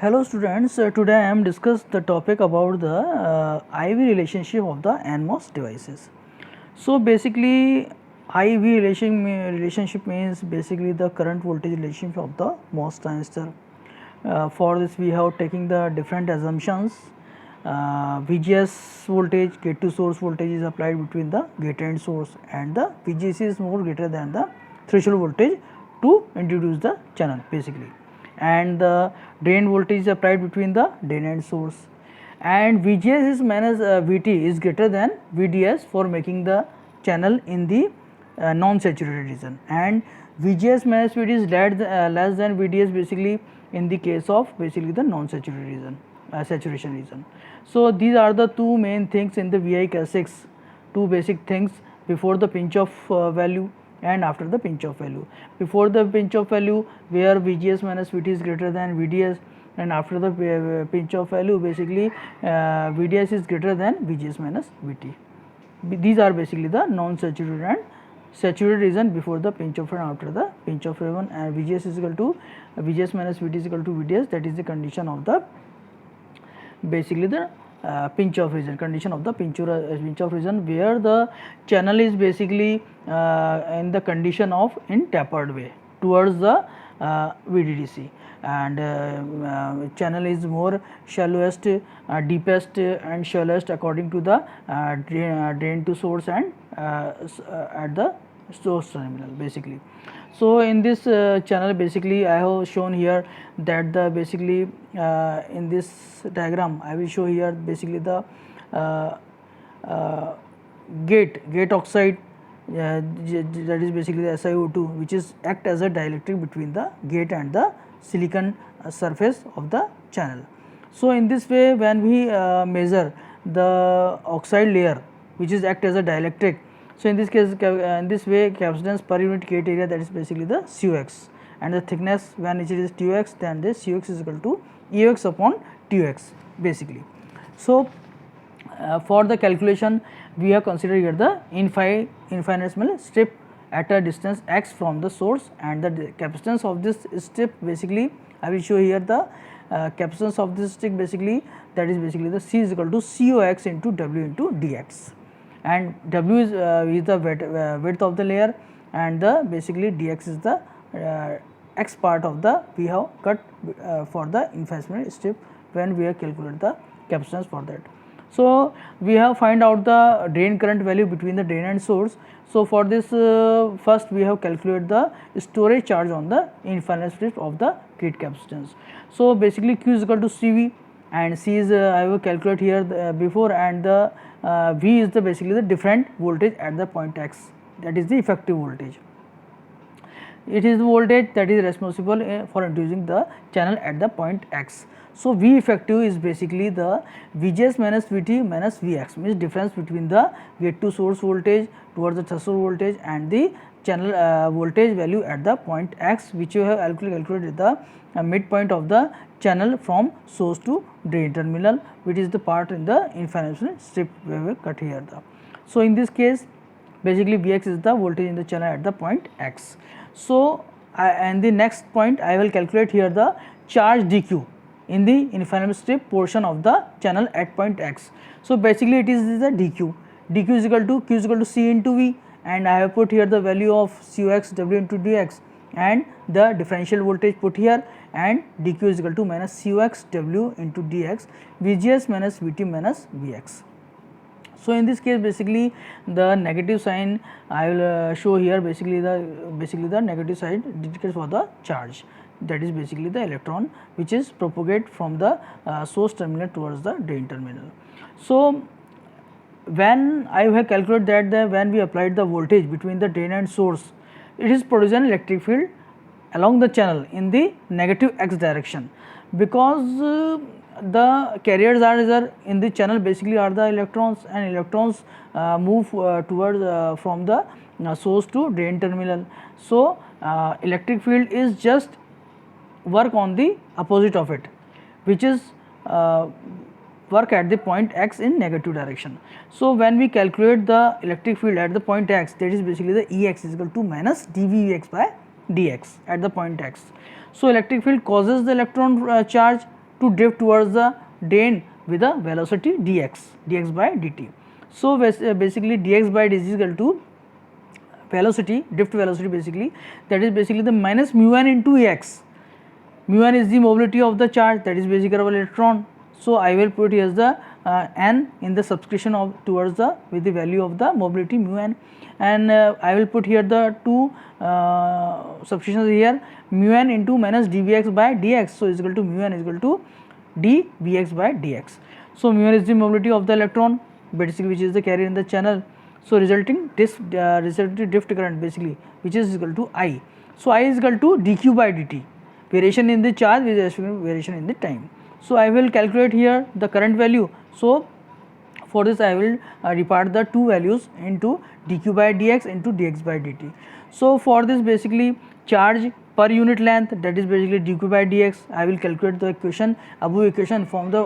Hello students, today I am discuss the topic about the IV relationship of the NMOS devices. So basically relationship means basically the current voltage relationship of the MOS transistor. For this we have taken the different assumptions. VGS voltage, gate to source voltage is applied between the gate and source, and the VGS is more greater than the threshold voltage to introduce the channel basically, and the drain voltage is applied between the drain and source, and VGS is minus VT is greater than VDS for making the channel in the non-saturated region, and VGS minus VT is less than VDS basically in the case of basically the non-saturated region, saturation region. So these are the two main things in the VI characteristics, two basic things before the pinch off value and after the pinch off value. Before the pinch off value where VGS minus VT is greater than VDS, and after the pinch off value basically VDS is greater than VGS minus VT. These are basically the non-saturated and saturated region before the pinch off and after the pinch off region, and VGS is equal to VGS minus VT is equal to VDS. That is the condition of the basically the pinch off region, condition of the pinch off region where the channel is basically in the condition of in tapered way towards the VDDC, and channel is more shallowest, deepest and shallowest according to the drain to source and at the source terminal basically. So in this channel basically I have shown here that the basically in this diagram I will show here basically the gate oxide, that is basically the SiO2, which is act as a dielectric between the gate and the silicon surface of the channel. So in this way when we measure the oxide layer which is act as a dielectric, so in this case in this way capacitance per unit gate area, that is basically the COX, and the thickness when it is TOX, then this COX is equal to EOX upon TOX basically. So for the calculation we have considered here the infinitesimal strip at a distance x from the source, and the capacitance of this strip basically I will show here the capacitance of this strip basically, that is basically the C is equal to COX into W into dx, and W is the width of the layer, and the basically dx is the x part of the we have cut for the infinitesimal strip when we have calculated the capacitance for that. So we have find out the drain current value between the drain and source. So for this first we have calculated the storage charge on the infinite strip of the gate capacitance. So basically Q is equal to CV, and C is I will calculate here before, and the V is the basically the different voltage at the point X, that is the effective voltage. It is the voltage that is responsible for introducing the channel at the point X. So V effective is basically the VGS minus VT minus Vx, means difference between the gate to source voltage towards the threshold voltage and the channel voltage value at the point X, which you have calculated the midpoint of the channel from source to drain terminal, which is the part in the infinitesimal strip we have cut here. So in this case basically Vx is the voltage in the channel at the point X. So and the next point I will calculate here the charge dq in the infinitesimal strip portion of the channel at point X. So basically it is the dq is equal to Q is equal to C into V, and I have put here the value of COX W into dx and the differential voltage put here, and dq is equal to minus COX W into dx, VGS minus VT minus Vx. So in this case basically the negative sign I will show here basically the negative side indicates for the charge, that is basically the electron which is propagate from the source terminal towards the drain terminal. So when I have calculated that when we applied the voltage between the drain and source, it is producing an electric field along the channel in the negative x direction, because the carriers are in the channel basically are the electrons, and electrons move towards from the source to drain terminal. So electric field is just work on the opposite of it, which is work at the point X in negative direction. So when we calculate the electric field at the point X, that is basically the Ex is equal to minus dVx by dx at the point X. So electric field causes the electron charge to drift towards the drain with a velocity dx by dt. So basically dx by dt is equal to velocity, drift velocity basically, that is basically the minus mu n into x. Mu n is the mobility of the charge, that is basically our electron. So I will put here the n in the subscription of towards the with the value of the mobility mu n, and I will put here the two substitutions here, mu n into minus dvx by dx. So is equal to mu n is equal to dvx by dx. So mu n is the mobility of the electron basically, which is the carrier in the channel. So resulting drift current basically, which is equal to I. So I is equal to dq by dt, variation in the charge with variation in the time. So I will calculate here the current value. So for this I will repart the two values into dq by dx into dx by dt. So for this basically charge per unit length, that is basically dq by dx, I will calculate the equation, above equation from the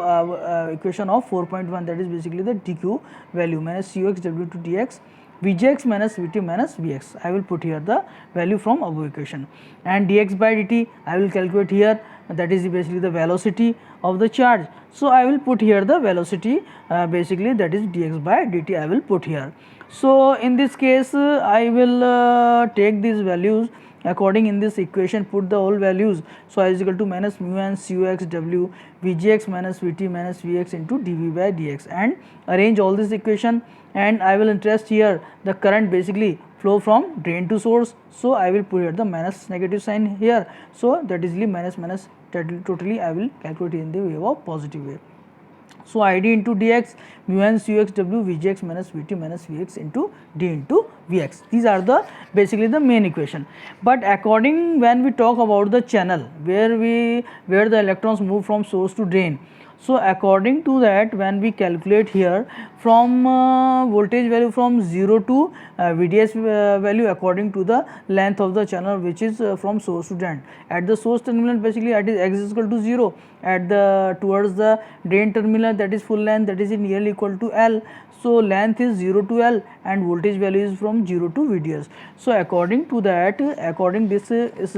equation of 4.1, that is basically the dq value minus cux w to dx vjx minus vt minus vx. I will put here the value from above equation, and dx by dt I will calculate here, that is basically the velocity of the charge. So I will put here the velocity basically, that is dx by dt I will put here. So in this case I will take these values according in this equation, put the all values. So I is equal to minus mu n cux w vgx minus vt minus vx into dv by dx, and arrange all this equation, and I will interest here the current basically flow from drain to source. So I will put here the minus negative sign here. So that is minus minus, totally I will calculate in the way of positive way. So id into dx mu n cux w vgx minus vt minus vx into d into vx. These are the basically the main equation. But according when we talk about the channel where the electrons move from source to drain, so according to that when we calculate here from voltage value from 0 to VDS value according to the length of the channel which is from source to drain. At the source terminal basically it is x is equal to 0, at the towards the drain terminal that is full length, that is nearly equal to L. So length is 0 to L and voltage value is from 0 to VDS. So according to that, according this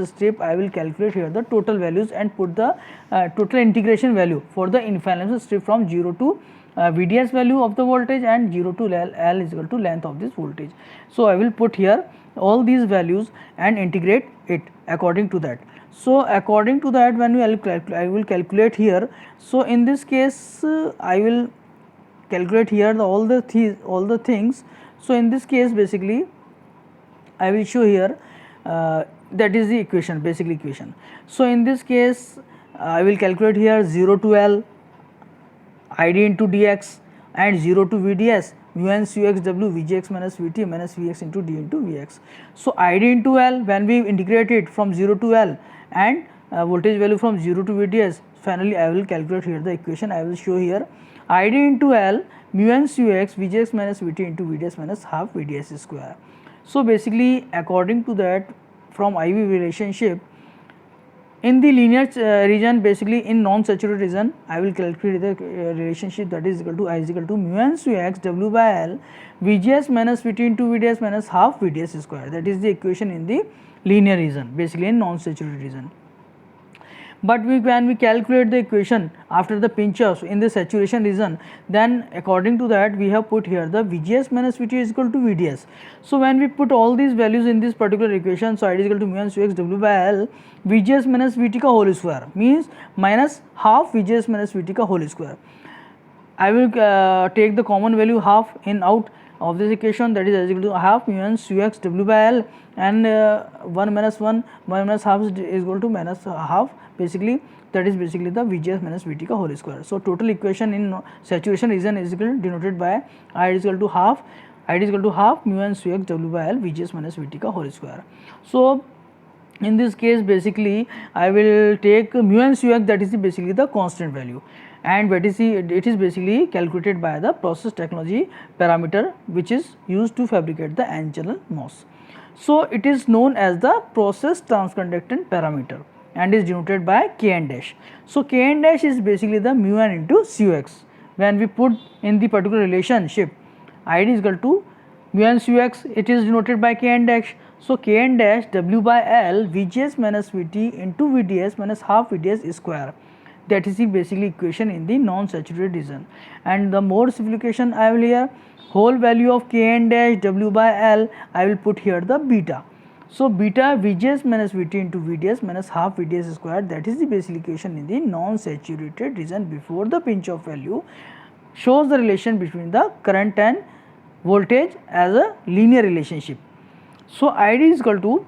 step I will calculate here the total values and put the total integration value for the infinite step from 0 to VDS value of the voltage and 0 to L is equal to length of this voltage. So I will put here all these values and integrate it according to that. So according to that when I will calculate here. So in this case I will calculate here all the things. So in this case basically I will show here that is the equation, basic equation. So in this case I will calculate here 0 to L id into dx and 0 to VDS mu n cux w vgx minus vt minus vx into d into vx. So id into L when we integrate it from 0 to L and voltage value from 0 to VDS, finally I will calculate here the equation. I will show here id into L mu n cux vgx minus vt into VDS minus half VDS square. So basically according to that from IV relationship in the linear region, basically in non-saturated region I will calculate the relationship, that is equal to I is equal to mu n cux w by L vgs minus vt into VDS minus half VDS square. That is the equation in the linear region, basically in non-saturated region. But when we calculate the equation after the pinch off in the saturation region, then according to that we have put here the VGS minus VT is equal to VDS. So when we put all these values in this particular equation, so it is equal to mu n cux w by L VGS minus VT ka whole square means minus half VGS minus VT ka whole square. I will take the common value half in out of this equation, that is equal to half mu n cux w by L, and 1 minus half is equal to minus half, basically that is basically the VGS minus VT ka whole square. So total equation in saturation region is equal denoted by I is equal to half mu n cux w by L VGS minus VT ka whole square. So in this case basically I will take mu n cux, that is basically the constant value, and it is basically calculated by the process technology parameter which is used to fabricate the n channel MOS. So it is known as the process transconductance parameter and is denoted by Kn dash. So Kn dash is basically the mu n into cux. When we put in the particular relationship id is equal to mu n cux, it is denoted by Kn dash. So Kn dash w by L VGS minus VT into VDS minus half VDS square. that is the basically equation in the non-saturated region. And the more simplification I will here, whole value of Kn dash W by L, I will put here the beta. So beta Vgs minus Vt into Vds minus half Vds squared, that is the basic equation in the non-saturated region before the pinch off value, shows the relation between the current and voltage as a linear relationship. So ID is equal to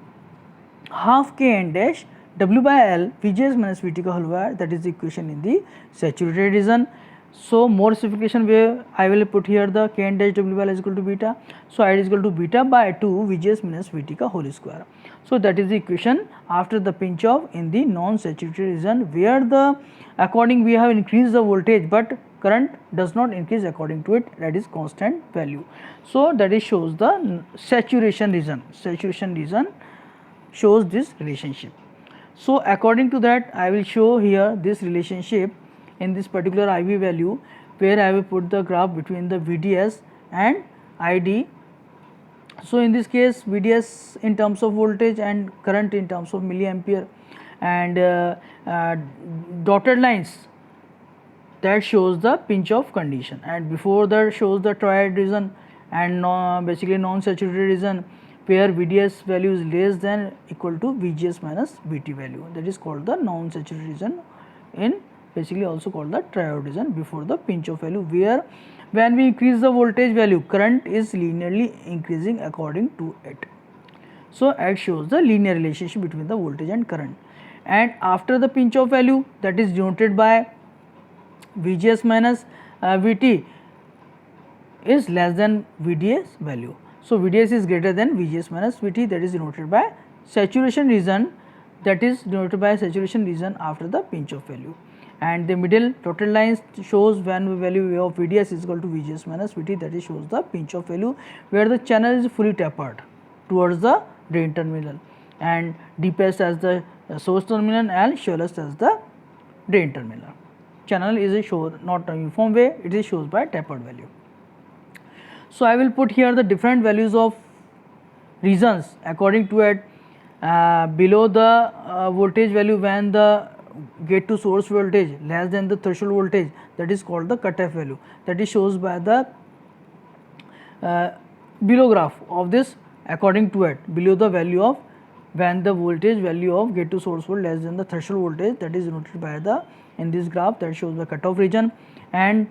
half Kn dash W by L Vgs minus Vt का whole square, that is the equation in the saturated region. So more simplification way I will put here the Kn dash W by L is equal to beta. So ID is equal to beta by 2 Vgs minus Vt का whole square. So that is the equation after the pinch off in the non-saturated region, where the according we have increased the voltage but current does not increase according to it, that is constant value. So that is shows the saturation region. Saturation region shows this relationship. So according to that I will show here this relationship in this particular IV value, where I will put the graph between the VDS and ID. So in this case VDS in terms of voltage and current in terms of milliampere, and dotted lines that shows the pinch off condition, and before that shows the triad region and basically non-saturated region, where VDS value is less than equal to VGS minus VT value, that is called the non-saturated region, in basically also called the triode region before the pinch off value, where when we increase the voltage value, current is linearly increasing according to it. So it shows the linear relationship between the voltage and current. And after the pinch off value, that is denoted by VGS minus VT is less than VDS value. So VDS is greater than VGS minus VT, that is denoted by saturation region, that is denoted by saturation region after the pinch off value. And the middle dotted lines shows when the value of VDS is equal to VGS minus VT, that is shows the pinch off value, where the channel is fully tapered towards the drain terminal and deepest as the source terminal and shallowest as the drain terminal. Channel is a show not a uniform way, it is shows by tapered value. So I will put here the different values of regions according to it. Below the voltage value, when the gate to source voltage less than the threshold voltage, that is called the cutoff value, that is shows by the below graph of this according to it. Below the value of when the voltage value of gate to source voltage less than the threshold voltage, that is denoted by the in this graph, that shows the cutoff region. And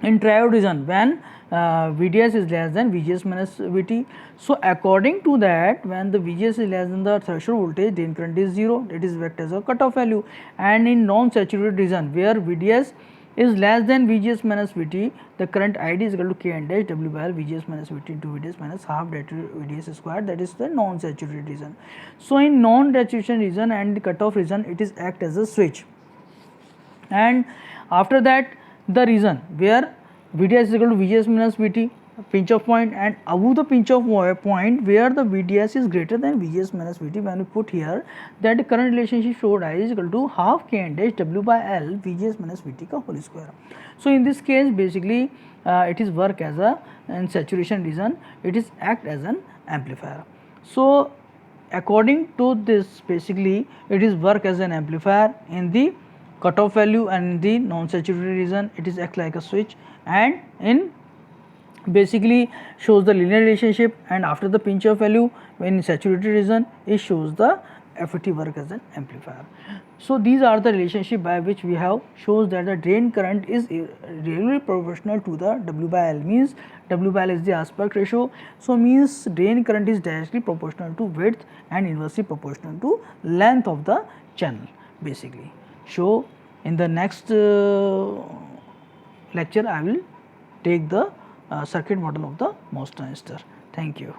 in triode region, when VDS is less than VGS minus VT. So according to that, when the VGS is less than the threshold voltage, drain current is 0, it is vector as a cutoff value. And in non-saturated region, where VDS is less than VGS minus VT, the current ID is equal to Kn dash W by L VGS minus VT into VDS minus half VDS squared, that is the non-saturated region. So in non-saturation region and the cutoff region, it is act as a switch. And after that, the region where VDS is equal to VGS minus VT, pinch off point, and above the pinch off point where the VDS is greater than VGS minus VT, when we put here that the current relationship showed I is equal to half Kn dash W by L VGS minus VT ka whole square. So in this case basically it is work as a in saturation region, it is act as an amplifier. So according to this basically it is work as an amplifier in the cutoff value, and in the non-saturated region it is act like a switch, and in basically shows the linear relationship, and after the pinch off value when in saturated region it shows the FET work as an amplifier. So these are the relationship by which we have shows that the drain current is really proportional to the W by L, means W by L is the aspect ratio, so means drain current is directly proportional to width and inversely proportional to length of the channel basically. So in the next lecture I will take the circuit model of the MOS transistor. Thank you.